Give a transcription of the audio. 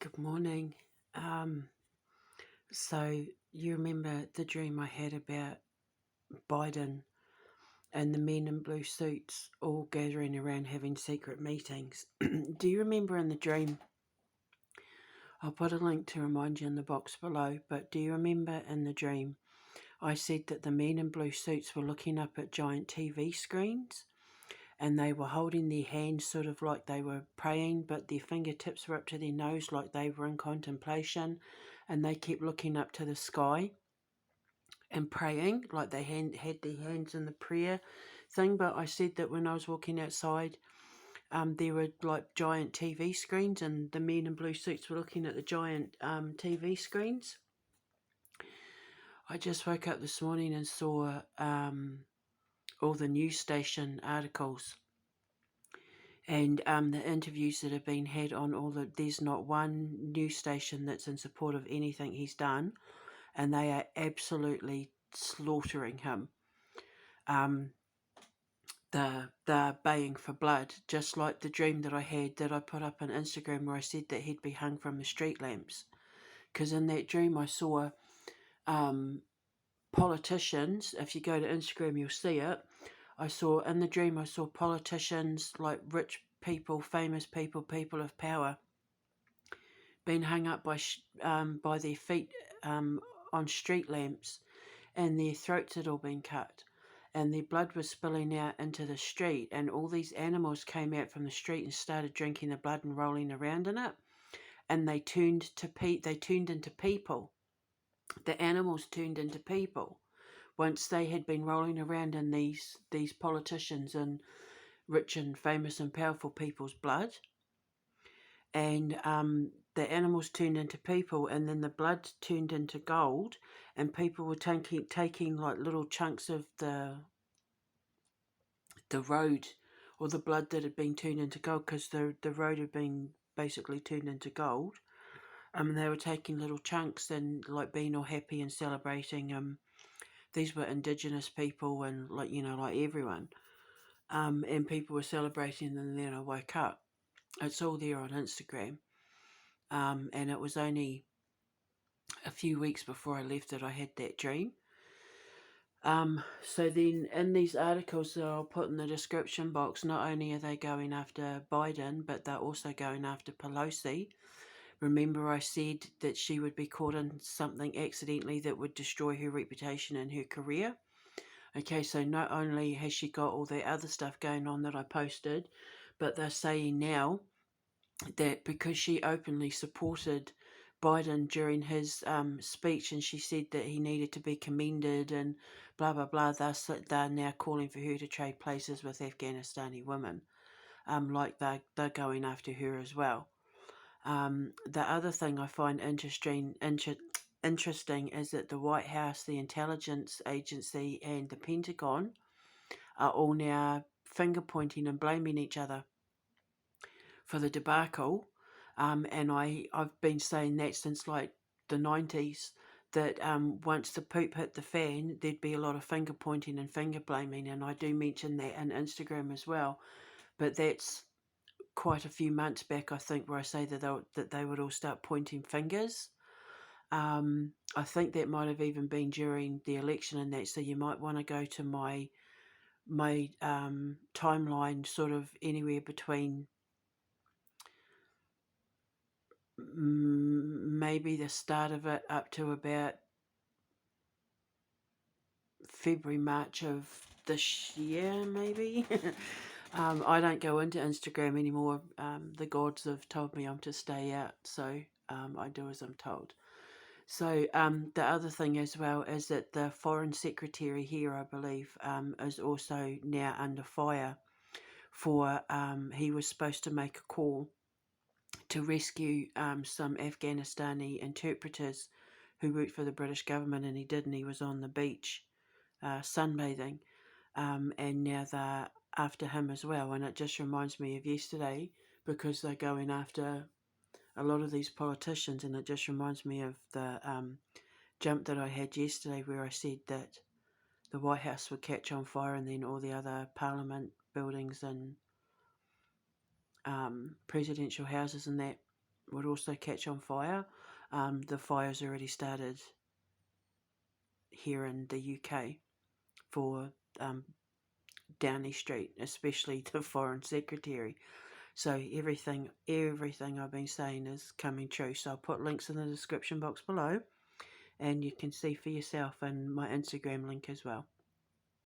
Good morning. Um, so you remember the dream I had about Biden and the men in blue suits all gathering around having secret meetings? Do you remember in the dream? I'll put a link to remind you in the box below, but do you remember in the dream I said that the men in blue suits were looking up at giant TV screens and they were holding their hands sort of like they were praying, but their fingertips were up to their nose like they were in contemplation, and they kept looking up to the sky and praying like they had their hands in the prayer thing. But I said that when I was walking outside, there were like giant TV screens, and the men in blue suits were looking at the giant TV screens. I just woke up this morning and saw all the news station articles and the interviews that have been had on all the. There's not one news station that's in support of anything he's done, and they are absolutely slaughtering him. They're baying for blood, just like the dream that I had that I put up on Instagram where I said that he'd be hung from the street lamps. Because in that dream I saw politicians. If you go to Instagram you'll see it. In the dream I saw politicians, like rich people, famous people, people of power, being hung up by their feet on street lamps, and their throats had all been cut, and their blood was spilling out into the street, and all these animals came out from the street and started drinking the blood and rolling around in it, and they turned into people. The animals turned into people once they had been rolling around in these politicians and rich and famous and powerful people's blood. And the animals turned into people, and then the blood turned into gold, and people were taking like little chunks of the road, or the blood that had been turned into gold, because the road had been basically turned into gold. They were taking little chunks and like being all happy and celebrating. These were indigenous people and like everyone. And people were celebrating, and then I woke up. It's all there on Instagram. And it was only a few weeks before I left that I had that dream. So then in these articles that I'll put in the description box, not only are they going after Biden, but they're also going after Pelosi. Remember I said that she would be caught in something accidentally that would destroy her reputation and her career. Okay, so not only has she got all the other stuff going on that I posted, but they're saying now that because she openly supported Biden during his speech, and she said that he needed to be commended and blah blah blah, they're now calling for her to trade places with Afghanistani women. Like they're going after her as well. The other thing I find interesting is that the White House, the intelligence agency, and the Pentagon are all now finger pointing and blaming each other for the debacle. And I've been saying that since like the 90s, that once the poop hit the fan, there'd be a lot of finger pointing and finger blaming, and I do mention that on Instagram as well. But that's quite a few months back, I think, where I say that they would all start pointing fingers. I think that might have even been during the election and that, so you might want to go to my timeline, sort of anywhere between maybe the start of it up to about February, March of this year, maybe. I don't go into Instagram anymore. The gods have told me I'm to stay out, so I do as I'm told. So the other thing as well is that the Foreign Secretary here, I believe, is also now under fire for he was supposed to make a call to rescue some Afghanistani interpreters who worked for the British government, and he didn't. He was on the beach sunbathing, and now they're after him as well. And it just reminds me of yesterday, because they're going after a lot of these politicians, and it just reminds me of the jump that I had yesterday where I said that the White House would catch on fire, and then all the other Parliament buildings and presidential houses and that would also catch on fire. The fire's already started here in the UK for Downing Street, especially the Foreign Secretary. So everything I've been saying is coming true. So I'll put links in the description box below, and you can see for yourself, and my Instagram link as well.